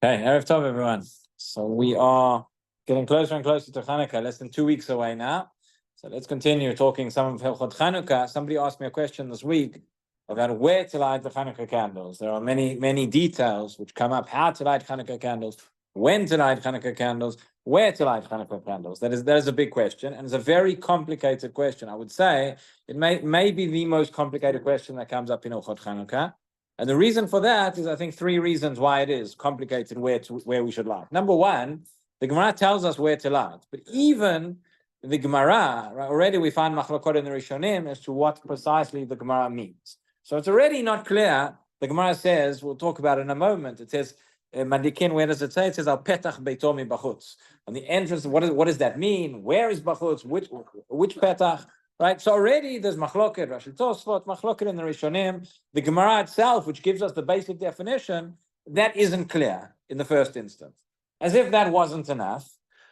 Okay, Erev Tov, everyone. So we are getting closer and closer to Hanukkah, less than 2 weeks away now. So let's continue talking some of Hilchot Hanukkah. Somebody asked me a question this week about where to light the Hanukkah candles. There are many, many details which come up: how to light Hanukkah candles, when to light Hanukkah candles, where to light Hanukkah candles. That is a big question, and it's a very complicated question. I would say it may be the most complicated question that comes up in Hilchot Hanukkah. And the reason for that is, I think, 3 reasons why it is complicated where we should light. Number one, the Gemara tells us where to light, but even the Gemara, right, already we find machlokot in the Rishonim as to what precisely the Gemara means. So it's already not clear. The Gemara says, we'll talk about it in a moment. It says, Mandikin, where does it say? It says, Al petach beito mi bachutz. On the entrance, what does that mean? Where is bachutz? Which petach? Right, so already there's machloket, Rashi Tosfot, machloket in the Rishonim. The Gemara itself, which gives us the basic definition, that isn't clear in the first instance. As if that wasn't enough.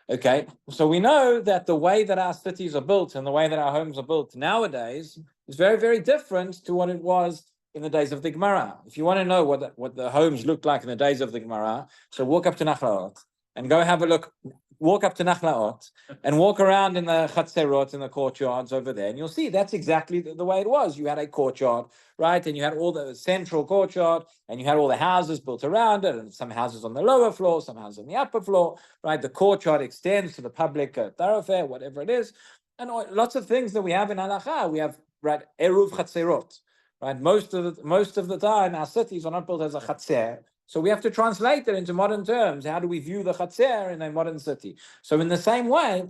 Okay, so we know that the way that our cities are built and the way that our homes are built nowadays is very, very different to what it was in the days of the Gemara. If you want to know what the homes looked like in the days of the Gemara, so walk up to Nachlaot and go have a look. Walk up to Nachlaot and walk around in the Chatzerot, in the courtyards over there, and you'll see that's exactly the way it was. You had a courtyard, right? And you had all the central courtyard, and you had all the houses built around it, and some houses on the lower floor, some houses on the upper floor, right? The courtyard extends to the public thoroughfare, whatever it is. And lots of things that we have in Halacha. We have, right, Eruv Chatzerot, right? Most of the time, our cities are not built as a Chatzer. So we have to translate it into modern terms. How do we view the Chatzer in a modern city? So in the same way,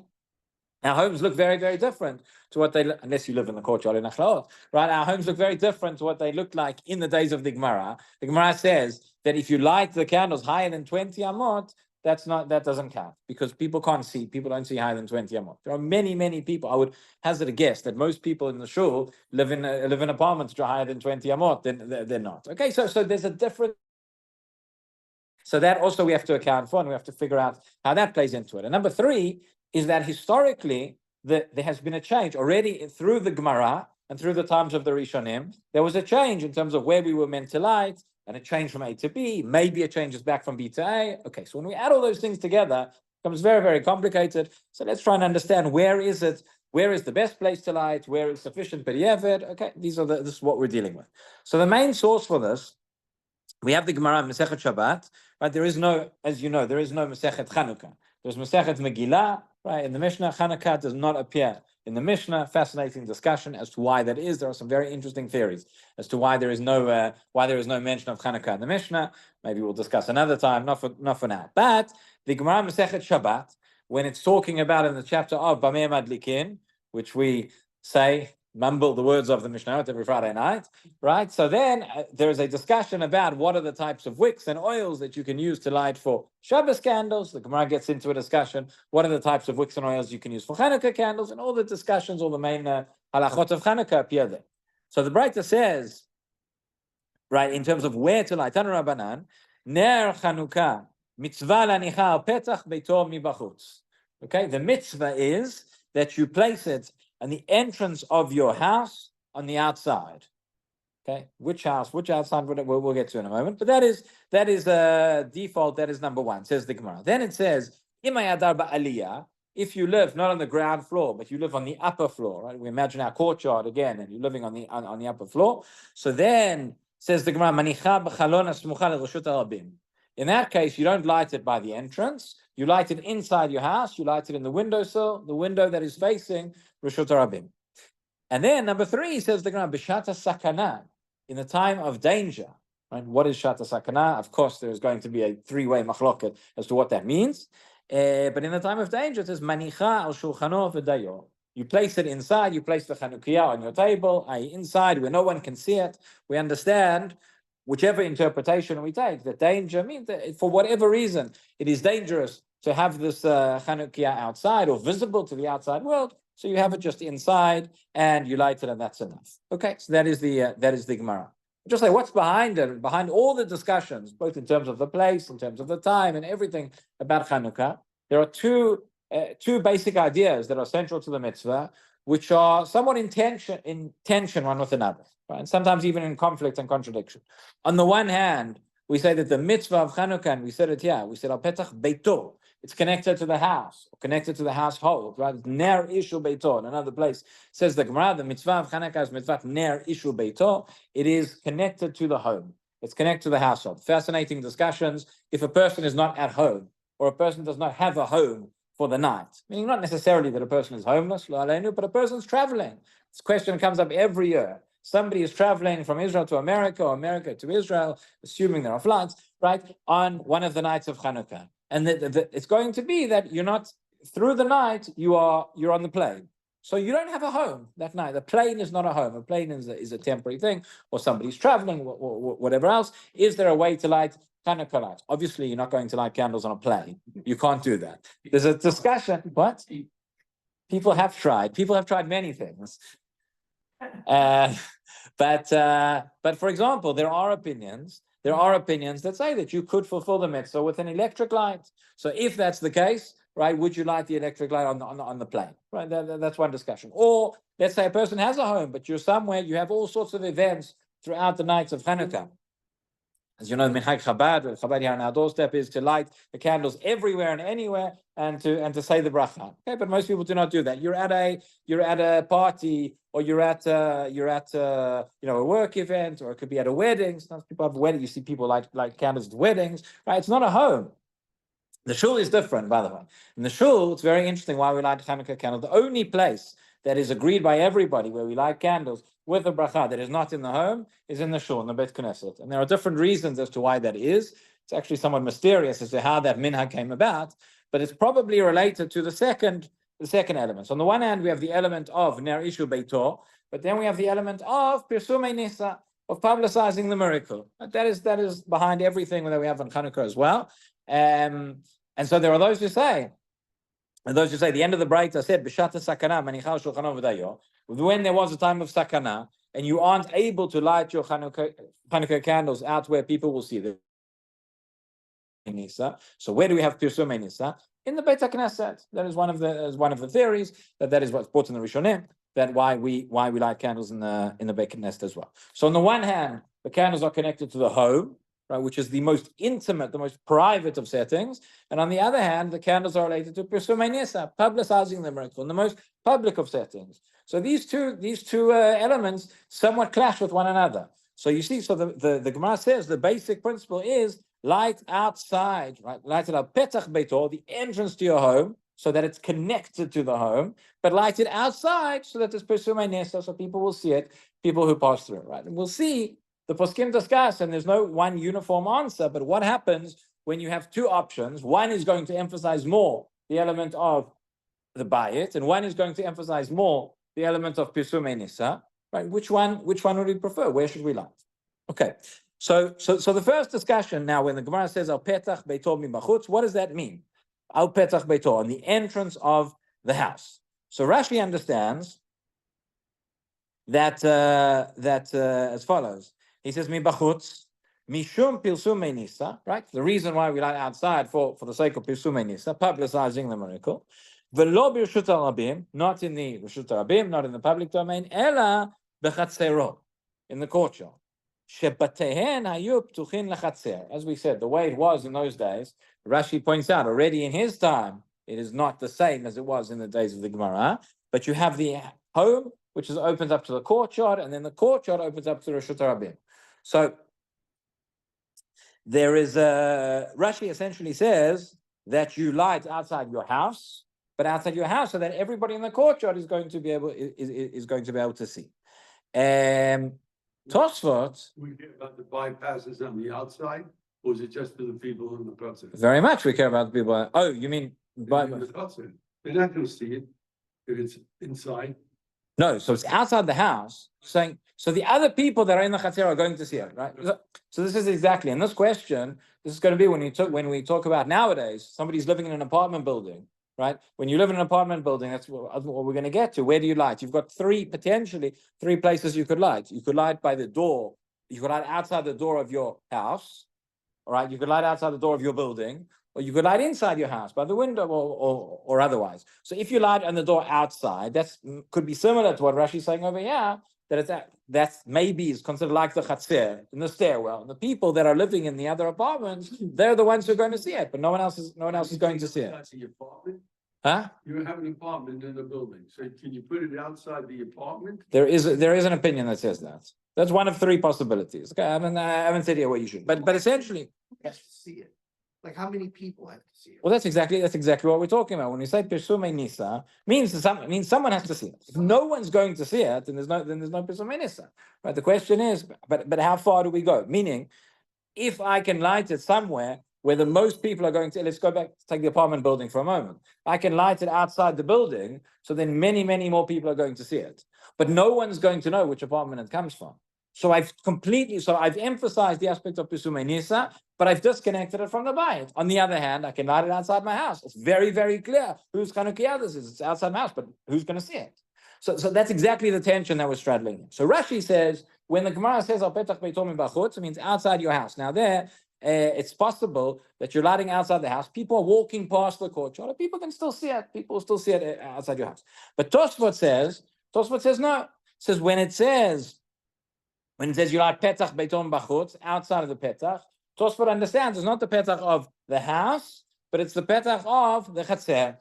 our homes look very, very different to what they, unless you live in the courtyard in Achlaot, right? Our homes look very different to what they looked like in the days of the Gemara. The Gemara says that if you light the candles higher than 20 amot, that doesn't count, because people can't see. People don't see higher than 20 amot. There are many, many people. I would hazard a guess that most people in the shul live in apartments which are higher than 20 amot. They're not. Okay, so there's a different. So that also we have to account for, and we have to figure out how that plays into it. And number 3 is that historically there has been a change already through the Gemara and through the times of the Rishonim. There was a change in terms of where we were meant to light, and a change from A to B. Maybe a change is back from B to A. Okay, so when we add all those things together, it becomes very, very complicated. So let's try and understand where is the best place to light, where is sufficient b'diavad. Okay, this is what we're dealing with. So the main source for this, we have the Gemara in Masechet Shabbat, right? There is no, as you know, there is no Masechet Chanukah. There's Masechet Megillah, right? In the Mishnah, Chanukah does not appear in the Mishnah. Fascinating discussion as to why that is. There are some very interesting theories as to why there is no mention of Chanukah in the Mishnah. Maybe we'll discuss another time, not for now. But the Gemara Masechet Shabbat, when it's talking about in the chapter of Bamei Madlikin, which we say, mumble the words of the Mishnah every Friday night, right? So then there is a discussion about what are the types of wicks and oils that you can use to light for Shabbos candles. The Gemara gets into a discussion, what are the types of wicks and oils you can use for Hanukkah candles, and all the discussions, all the main halachot of Hanukkah appear there. So the Braita says, right, in terms of where to light, Tanu Rabbanan, Ner Chanukah, mitzvah lanicha al petach beito mi bachutz. Okay, the mitzvah is that you place it on the entrance of your house on the outside. Okay, which outside we'll get to in a moment. But that is default. That is number 1. Says the Gemara. Then it says, if you live not on the ground floor, but you live on the upper floor, right? We imagine our courtyard again, and you're living on the upper floor. So then says the Gemara, manicha b'chalon asmucha l'reshut harabim. In that case, you don't light it by the entrance. You light it inside your house. You light it in the windowsill, the window that is facing Reshut Harabim. And then number 3 says the Gemara, B'shata sakana, in the time of danger. Right? What is shata sakana? Of course, there is going to be a 3-way machloket as to what that means. But in the time of danger, it says manicha al shulchano v'dayo. You place it inside. You place the chanukiah on your table, i.e., inside where no one can see it. We understand. Whichever interpretation we take, the danger means that for whatever reason, it is dangerous to have this Chanukiah outside or visible to the outside world. So you have it just inside and you light it, and that's enough. Okay, so that is the Gemara. Just like what's behind it, behind all the discussions, both in terms of the place, in terms of the time, and everything about Chanukkah. There are two basic ideas that are central to the mitzvah. which are somewhat in tension one with another, right? And sometimes even in conflict and contradiction. On the one hand, we say that the mitzvah of Chanukah, and we said it here, we said al petach beito, it's connected to the house, or connected to the household, right? Ner ishu beito. In another place says the Gemara, the mitzvah of Chanukah is mitzvah ner ishu beito. It is connected to the home. It's connected to the household. Fascinating discussions. If a person is not at home, or a person does not have a home for the night, meaning not necessarily that a person is homeless, but a person's traveling. This question comes up every year. Somebody is traveling from Israel to America, or America to Israel, assuming there are flights, right, on one of the nights of Chanukah. And it's going to be that you're not, through the night, you're on the plane. So you don't have a home that night. The plane is not a home. A plane is a temporary thing, or somebody's traveling, or whatever else. Is there a way to light Chanukah lights? Obviously, you're not going to light candles on a plane. You can't do that. There's a discussion. What? People have tried. People have tried many things. But for example, there are opinions that say that you could fulfill the mitzvah with an electric light. So if that's the case, right, would you light the electric light on the plane? Right, that's one discussion. Or let's say a person has a home, but you're somewhere, you have all sorts of events throughout the nights of Chanukah. As you know, Minhag Chabad here on our doorstep is to light the candles everywhere and anywhere, and to say the bracha. Okay, but most people do not do that. You're at a party, or you're at a work event, or it could be at a wedding. Sometimes people have a wedding. You see people light candles at weddings, right? It's not a home. The shul is different, by the way. In the shul, it's very interesting why we light Hanukkah candles. The only place that is agreed by everybody where we light candles with a bracha that is not in the home is in the shul, in the Beit Knesset. And there are different reasons as to why that is. It's actually somewhat mysterious as to how that minhag came about, but it's probably related to the second element. So on the one hand, we have the element of ner ishu beito, but then we have the element of pirsumei nisa, of publicizing the miracle. That is behind everything that we have on Hanukkah as well. And so there are those who say, the end of the Braita said, B'shata sakana manichal shulchan v'dayo, when there was a time of sakana, and you aren't able to light your Hanukkah candles out where people will see them. So where do we have Pirsumei Nisa? In the Beit HaKnesset. That is one of the theories, that is what's brought in the Rishonim, that why we light candles in the Beit Knesset as well. So on the one hand, the candles are connected to the home, right, which is the most intimate, the most private of settings. And on the other hand, the candles are related to Pirsumei Nisa, publicizing the miracle in the most public of settings. So these two elements somewhat clash with one another. So you see, so the Gemara says the basic principle is light outside, right? Light it up, petach beito, the entrance to your home, so that it's connected to the home, but light it outside so that there's Pirsumei Nisa, so people will see it, people who pass through, right? And we'll see. The poskim discuss, and there's no one uniform answer, but what happens when you have two options? One is going to emphasize more the element of the bayit, and one is going to emphasize more the element of Pirsumei Nisa, right? Which one would we prefer? Where should we light? Okay, so the first discussion now, when the Gemara says al petach beito mibachutz, what does that mean? Al petach beito, on the entrance of the house. So Rashi understands that as follows. He says, Mi bachutz, mishum pirsumei nisa, right? The reason why we light outside for the sake of pirsumei nisa, publicizing the miracle. V'lo b'rshut harabim, not in the rshut harabim, not in the public domain, ela b'chatzero, in the courtyard. Shebatehen hayu ptuchin lechatzer. As we said, the way it was in those days, Rashi points out, already in his time, it is not the same as it was in the days of the Gemara, but you have the home, which opens up to the courtyard, and then the courtyard opens up to the rshut harabim. So there is Rashi essentially says that you light outside your house, but outside your house so that everybody in the courtyard is going to be able to see. Tosfot. We care about the bypasses on the outside, or is it just for the people in the process? Very much we care about the people. Oh, you mean by the process? They're not going to see it if it's inside. No, so it's outside the house, saying, so the other people that are in the chatzir are going to see it, right? So this is exactly, and this question, this is going to be when we talk about nowadays, somebody's living in an apartment building, right? When you live in an apartment building, that's what we're going to get to. Where do you light? You've got potentially three places you could light. You could light by the door. You could light outside the door of your house, all right? You could light outside the door of your building, or you could light inside your house by the window or otherwise. So if you light on the door outside, that's could be similar to what Rashi is saying over here, that's maybe is considered like the chatzir in the stairwell. The people that are living in the other apartments, they're the ones who are going to see it, but no one else is going to see it. That's the apartment? Huh? You have an apartment in the building, so can you put it outside the apartment? There is an opinion that says that. That's one of three possibilities. Okay, I haven't said here what you should, but essentially, Who has to see it? Like, how many people have to see it? well, that's exactly what we're talking about. When we say Pirsume Nisa, means someone has to see it. If no one's going to see it, then there's no Pirsume Nisa. Right? The question is, but how far do we go? Meaning, if I can light it somewhere where the most people are going to, let's go back, take the apartment building for a moment. I can light it outside the building, so then many, many more people are going to see it. But no one's going to know which apartment it comes from. So I've emphasized the aspect of Pirsume Nisa, but I've disconnected it from the bayit. On the other hand, I can light it outside my house. It's very, very clear whose Chanukah this is. It's outside my house, but who's going to see it? So that's exactly the tension that we're straddling. So Rashi says, when the Gemara says, Al petach beitom bachutz, it means outside your house. Now there, it's possible that you're lighting outside the house. People are walking past the courtyard. People can still see it. People will still see it outside your house. But Tosfot says no. It says when it says you light petach beitom bachutz, outside of the petach, Tosfot understands it's not the petach of the house, but it's the petach of the chatzer.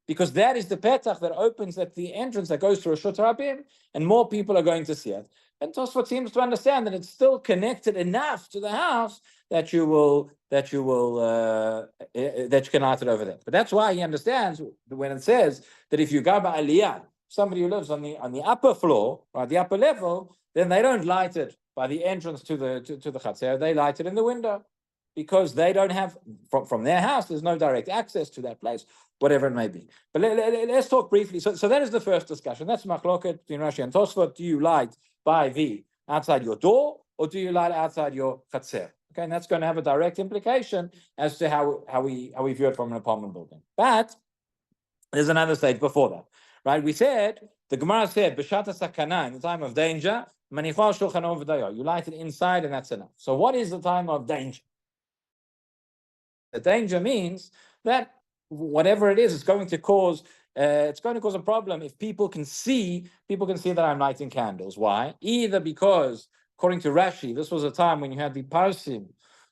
Because that is the petach that opens at the entrance that goes to Reshut Rabim, and more people are going to see it. And Tosfot seems to understand that it's still connected enough to the house that you can light it over there. But that's why he understands when it says that if you go by Aliyah, somebody who lives on the upper floor or the upper level, then they don't light it by the entrance to the chatzer. They light it in the window, because they don't have from their house. There's no direct access to that place, whatever it may be. But let's talk briefly. So that is the first discussion. That's machloket between Rashi and Tosfot. Do you light by the outside your door, or do you light outside your chatzer? Okay, and that's going to have a direct implication as to how we view it from an apartment building. But there's another stage before that, right? We said the Gemara said b'shata sakana, in the time of danger, manichal shulchan v'dayor. You light it inside, and that's enough. So what is the time of danger? The danger means that whatever it is, it's going to cause a problem if people can see that I'm lighting candles. Why? Either because, according to Rashi, this was a time when you had the Parsim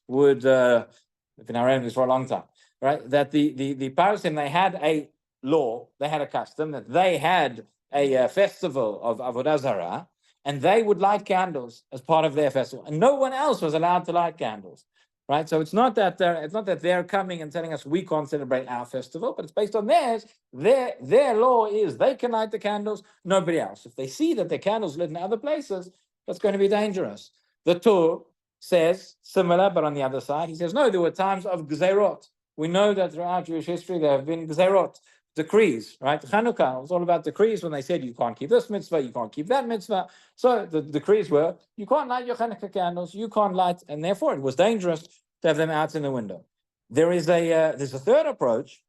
would, we've been around this for a long time, right? That the Parsim, they had a law, they had a custom, that they had a festival of Avodah Zarah, and they would light candles as part of their festival, and no one else was allowed to light candles. Right, so it's not that they're coming and telling us we can't celebrate our festival, but it's based on theirs. Their law is they can light the candles, nobody else. If they see that the candles lit in other places, that's going to be dangerous. The Tur says similar, but on the other side, he says no. There were times of gzerot. We know that throughout Jewish history there have been gzerot, decrees. Right, Chanukah was all about decrees when they said you can't keep this mitzvah, you can't keep that mitzvah. So the decrees were you can't light your Chanukah candles, you can't light, and therefore it was dangerous to have them out in the window. There's a third approach,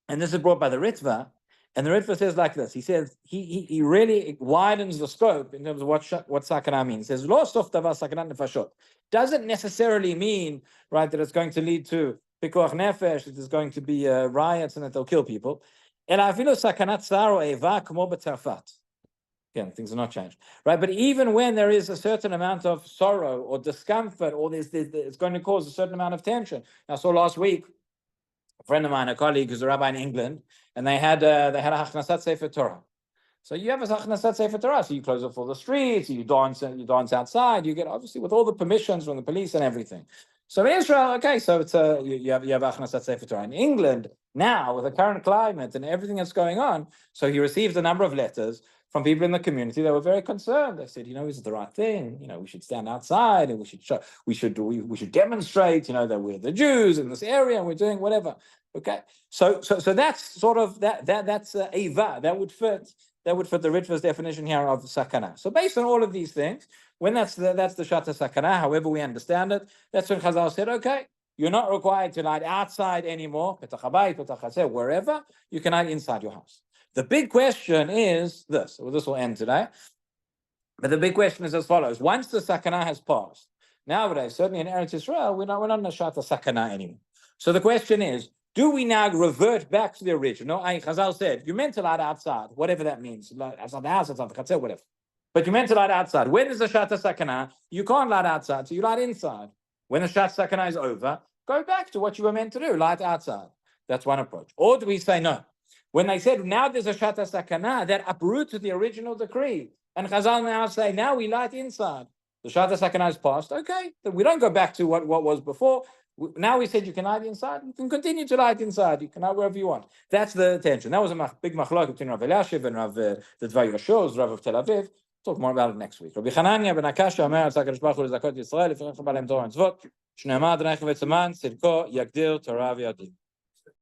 and this is brought by the Ritva, and the Ritva says like this. He says he really widens the scope in terms of what sakana means. He says lo sof davar sakanat nefashot doesn't necessarily mean, right, that it's going to lead to pikuach nefesh, that there's going to be riots and that they'll kill people. Ela afilu sakanat saro eva kmo b'Tzarfat. Again, things are not changed, right? But even when there is a certain amount of sorrow or discomfort, or it's going to cause a certain amount of tension. I saw last week a friend of mine, a colleague who's a rabbi in England, and they had a hachnasat sefer Torah. So you have a hachnasat sefer Torah, so you close off all the streets, you dance outside, you get obviously with all the permissions from the police and everything. So in Israel, okay, so it's you have hachnasat sefer Torah. In England now, with the current climate and everything that's going on, so he received a number of letters from people in the community that were very concerned. They said, is it the right thing? We should stand outside and we should demonstrate, that we're the Jews in this area and we're doing whatever. Okay, so that's sort of that's eva that would fit the Ritva's definition here of sakana. So based on all of these things, when that's the shata sakana, however we understand it, that's when Chazal said, okay, you're not required to light outside anymore, petach habayit, petach hatzeh, wherever. You can light inside your house. The big question is this. Well, this will end today. But the big question is as follows. Once the sakana has passed, nowadays, certainly in Eretz Israel, we're not in a shata sakana anymore. So the question is, do we now revert back to the original? Chazal said, you meant to light outside, whatever that means. Outside the house, outside the chatzah, whatever. But you meant to light outside. When there's a shat sakana, you can't light outside, so you light inside. When the shat sakana is over, go back to what you were meant to do, light outside. That's one approach. Or do we say no? When they said, now there's a shat sakana, that uprooted the original decree. And Chazal now say, now we light inside. The shat sakana is passed. Okay, then we don't go back to what was before. Now we said you can light inside. You can continue to light inside. You can light wherever you want. That's the tension. That was a big machlok between Rav Eliashiv and Rav the Dvar Yoshos, Rav of Tel Aviv. Talk more about it next week. Rabbi Chananya ben Akasha Omer al Tzakadosh Baruch Hu lezakot Yisrael lefnei Balem Torah Mitzvot. Shneimar Adonai Chavetz Aman Tzidko Yagdir Torah v'Yadin.